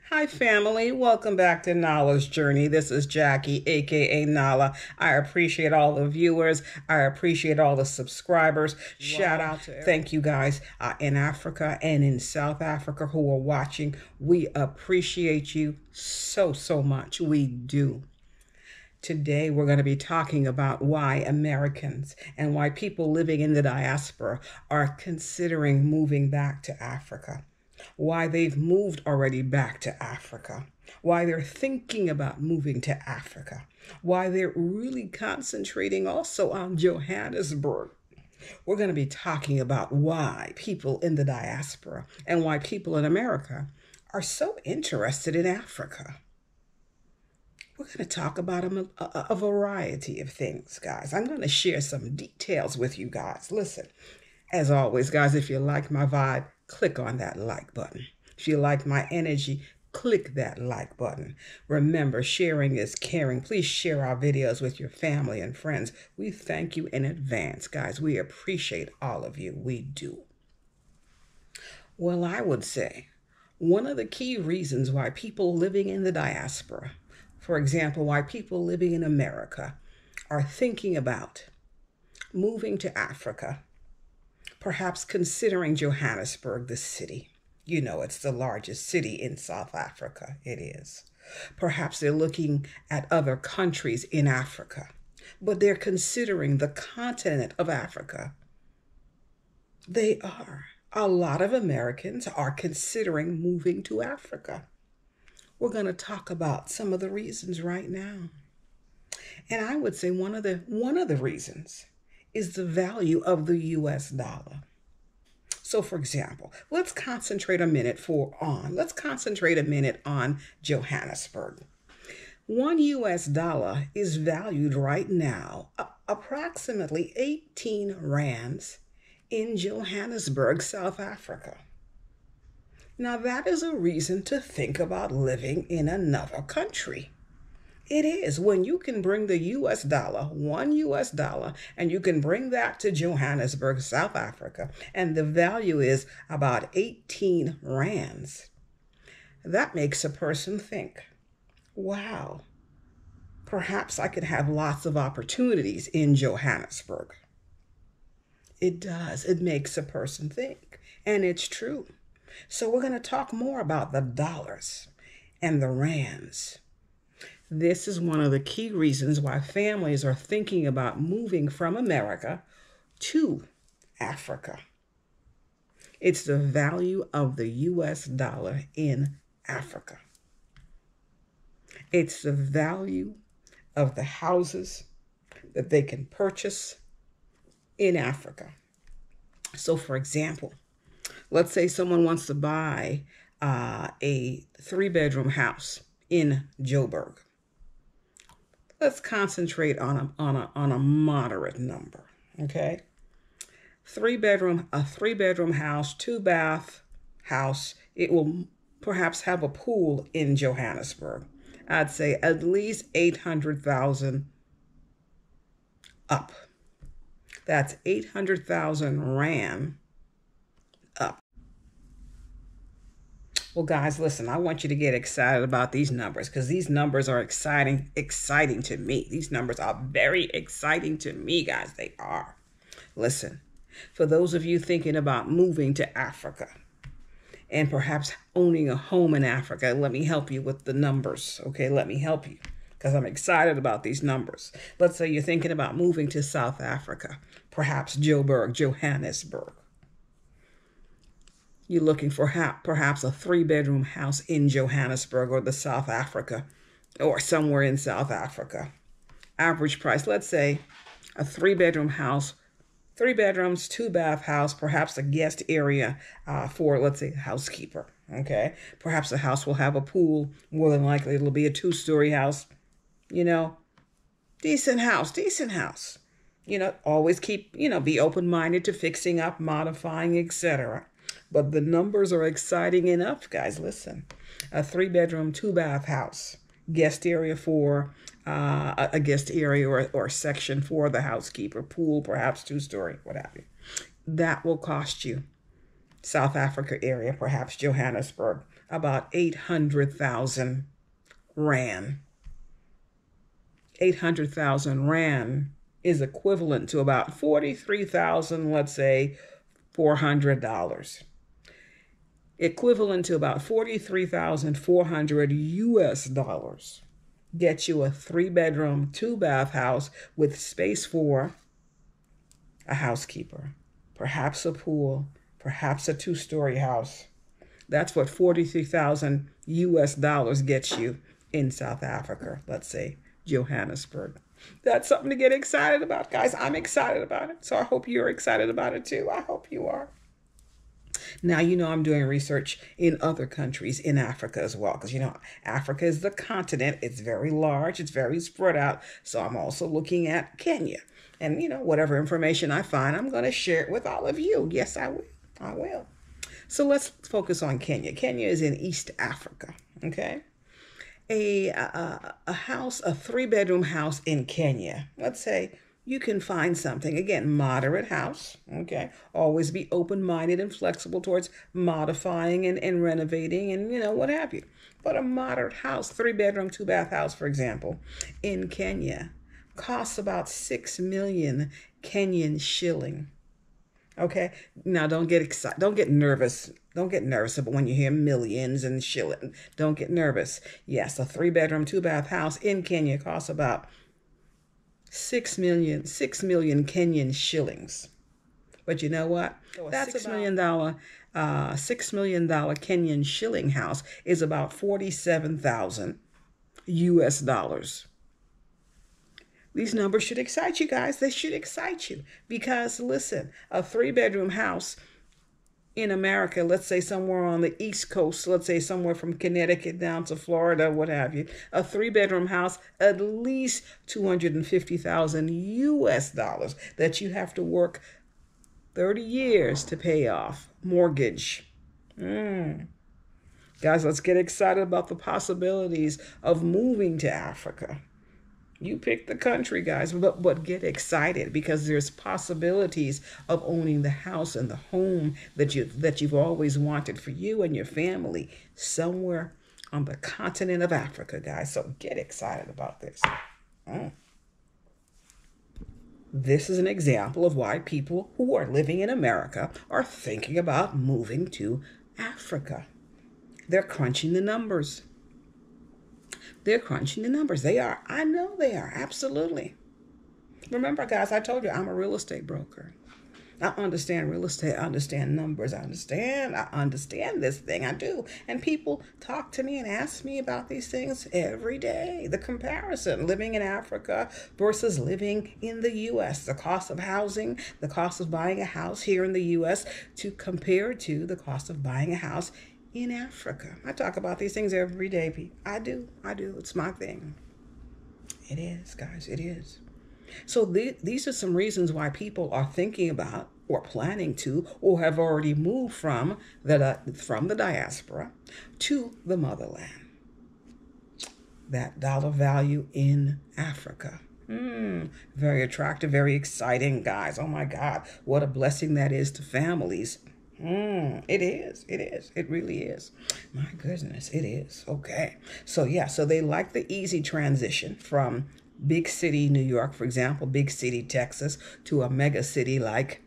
Hi, family. Welcome back to Nala's Journey. This is Jackie, aka Nala. I appreciate all the viewers. I appreciate all the subscribers. Shout out to thank you guys in Africa and in South Africa who are watching. We appreciate you so much. We do. Today, we're going to be talking about why Americans and why people living in the diaspora are considering moving back to Africa, why they've moved already back to Africa, why they're thinking about moving to Africa, why they're really concentrating also on Johannesburg. We're going to be talking about why people in the diaspora and why people in America are so interested in Africa. We're going to talk about a variety of things, guys. I'm going to share some details with you guys. Listen, as always, guys, if you like my vibe, click on that like button. If you like my energy, click that like button. Remember, sharing is caring. Please share our videos with your family and friends. We thank you in advance, guys. We appreciate all of you. We do. Well, I would say one of the key reasons why people living in the diaspora, for example, why people living in America are thinking about moving to Africa, perhaps considering Johannesburg the city. You know, it's the largest city in South Africa. It is. Perhaps they're looking at other countries in Africa, but they're considering the continent of Africa. They are. A lot of Americans are considering moving to Africa. We're going to talk about some of the reasons right now. And I would say one of the reasons is the value of the US dollar. So for example, let's concentrate a minute on Johannesburg. One US dollar is valued right now approximately 18 rands in Johannesburg, South Africa. Now, that is a reason to think about living in another country. It is when you can bring the US dollar, one US dollar, and you can bring that to Johannesburg, South Africa, and the value is about 18 rands. That makes a person think, wow, perhaps I could have lots of opportunities in Johannesburg. It does. It makes a person think, and it's true. So we're going to talk more about the dollars and the rands. This is one of the key reasons why families are thinking about moving from America to Africa. It's the value of the US dollar in Africa. It's the value of the houses that they can purchase in Africa. So for example, let's say someone wants to buy a 3-bedroom house in Joburg. Let's concentrate on a moderate number, okay? A 3-bedroom house, 2-bath house. It will perhaps have a pool in Johannesburg. I'd say at least 800,000 up. That's 800,000 rand up. Well, guys, listen, I want you to get excited about these numbers because these numbers are exciting to me. These numbers are very exciting to me, guys. They are. Listen, for those of you thinking about moving to Africa and perhaps owning a home in Africa, let me help you with the numbers, okay? Let me help you because I'm excited about these numbers. Let's say you're thinking about moving to South Africa, perhaps Joburg, Johannesburg. You're looking for perhaps a 3-bedroom house in Johannesburg or the South Africa or somewhere in South Africa. Average price, let's say a 3-bedroom house, 3 bedrooms, 2-bath house, perhaps a guest area for, let's say, a housekeeper. Okay. Perhaps the house will have a pool. More than likely, it'll be a 2-story house. You know, decent house. You know, always keep, be open-minded to fixing up, modifying, etc. But the numbers are exciting enough, guys. Listen, a 3-bedroom, 2-bath house, guest area for a guest area or section for the housekeeper, pool, perhaps 2-story, what have you. That will cost you, South Africa area, perhaps Johannesburg, about 800,000 Rand. 800,000 Rand is equivalent to about 43,000, let's say, $400. Equivalent to about 43,400 US dollars. Get you a 3-bedroom, 2-bath house with space for a housekeeper, perhaps a pool, perhaps a 2-story house. That's what 43,000 US dollars gets you in South Africa, let's say Johannesburg. That's something to get excited about, guys. I'm excited about it, so I hope you're excited about it too. I hope you are. Now, I'm doing research in other countries in Africa as well, because, Africa is the continent. It's very large. It's very spread out. So I'm also looking at Kenya. And, whatever information I find, I'm going to share it with all of you. Yes, I will. I will. So let's focus on Kenya. Kenya is in East Africa, okay? A house, a 3-bedroom house in Kenya. Let's say you can find something, again, moderate house, okay? Always be open-minded and flexible towards modifying and renovating and, what have you. But a moderate house, 3-bedroom, 2-bath house, for example, in Kenya, costs about 6 million Kenyan shilling. Okay, now don't get excited. Don't get nervous. Don't get nervous when you hear millions and shilling. Don't get nervous. Yes, a 3-bedroom, 2-bath house in Kenya costs about 6 million Kenyan shillings. But you know what? That's $6 million Kenyan shilling house is about 47,000 US dollars. These numbers should excite you guys. They should excite you because, listen, a 3-bedroom house in America, let's say somewhere on the East Coast, let's say somewhere from Connecticut down to Florida, what have you, a 3-bedroom house, at least 250,000 US dollars that you have to work 30 years to pay off. Mortgage. Guys, let's get excited about the possibilities of moving to Africa. You pick the country, guys, but get excited because there's possibilities of owning the house and the home that you've always wanted for you and your family somewhere on the continent of Africa, guys. So get excited about this. This is an example of why people who are living in America are thinking about moving to Africa. They're crunching the numbers. They're crunching the numbers. They are. I know they are. Absolutely. Remember, guys, I told you I'm a real estate broker. I understand real estate. I understand numbers. I understand this thing. I do. And people talk to me and ask me about these things every day. The comparison, living in Africa versus living in the U.S. The cost of housing, the cost of buying a house here in the U.S. to compare to the cost of buying a house in Africa. I talk about these things every day, Pete. I do. It's my thing. It is, guys. It is. So these are some reasons why people are thinking about or planning to or have already moved from the diaspora to the motherland. That dollar value in Africa. Very attractive, very exciting, guys. Oh my God, what a blessing that is to families. It is. It really is. My goodness, it is. Okay. So yeah, so they like the easy transition from big city New York, for example, big city Texas, to a mega city like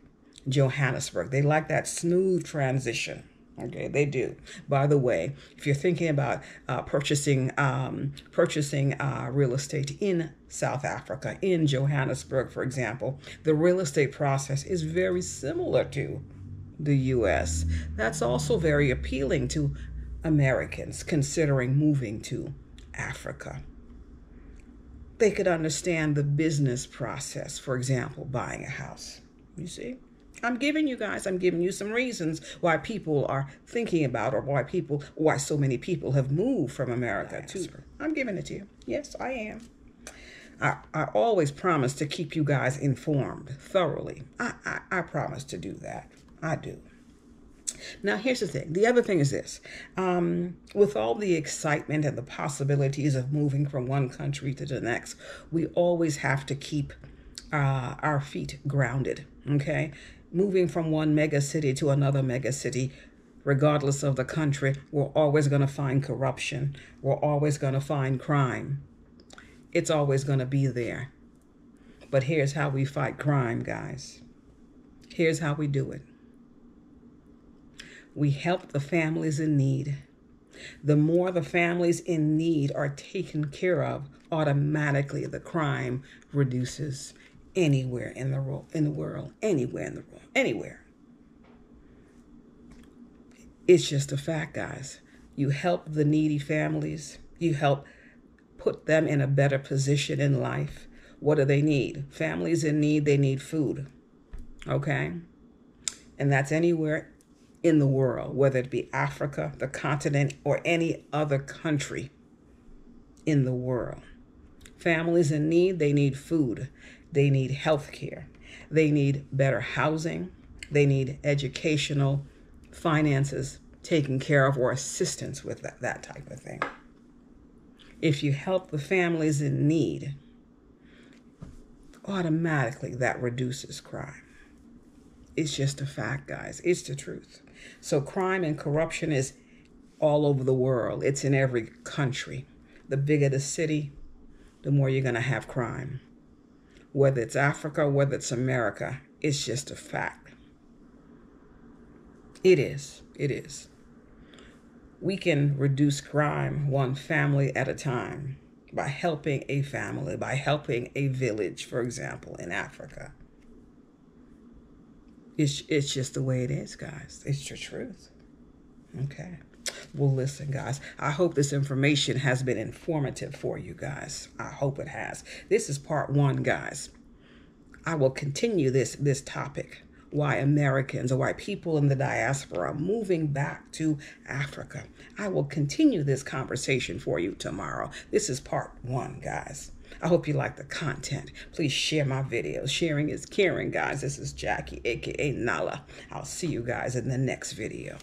Johannesburg. They like that smooth transition. Okay, they do. By the way, if you're thinking about purchasing real estate in South Africa, in Johannesburg, for example, the real estate process is very similar to the U.S. That's also very appealing to Americans considering moving to Africa. They could understand the business process, for example, buying a house. You see? I'm giving you some reasons why people are thinking about or why so many people have moved from America to. I'm giving it to you. Yes, I am. I always promise to keep you guys informed thoroughly. I promise to do that. I do. Now, here's the thing. The other thing is this. With all the excitement and the possibilities of moving from one country to the next, we always have to keep our feet grounded, okay? Moving from one mega city to another mega city Regardless of the country, we're always going to find corruption. We're always going to find crime. It's always going to be there. But here's how we fight crime, guys. Here's how we do it. We help the families in need. The more the families in need are taken care of, automatically the crime reduces anywhere in the world, anywhere. It's just a fact, guys. You help the needy families. You help put them in a better position in life. What do they need? Families in need, they need food. Okay? And that's anywhere in the world, whether it be Africa, the continent, or any other country in the world. Families in need, they need food. They need health care. They need better housing. They need educational finances taken care of or assistance with that type of thing. If you help the families in need, automatically that reduces crime. It's just a fact, guys. It's the truth. So crime and corruption is all over the world. It's in every country. The bigger the city, the more you're going to have crime. Whether it's Africa, whether it's America, it's just a fact. It is. It is. We can reduce crime one family at a time by helping a family, by helping a village, for example, in Africa. It's just the way it is, guys. It's the truth. Okay. Well, listen, guys, I hope this information has been informative for you guys. I hope it has. This is part 1, guys. I will continue this topic. Why Americans or why people in the diaspora are moving back to Africa. I will continue this conversation for you tomorrow. This is part 1, guys. I hope you like the content. Please share my videos. Sharing is caring, guys. This is Jackie, aka Nala. I'll see you guys in the next video.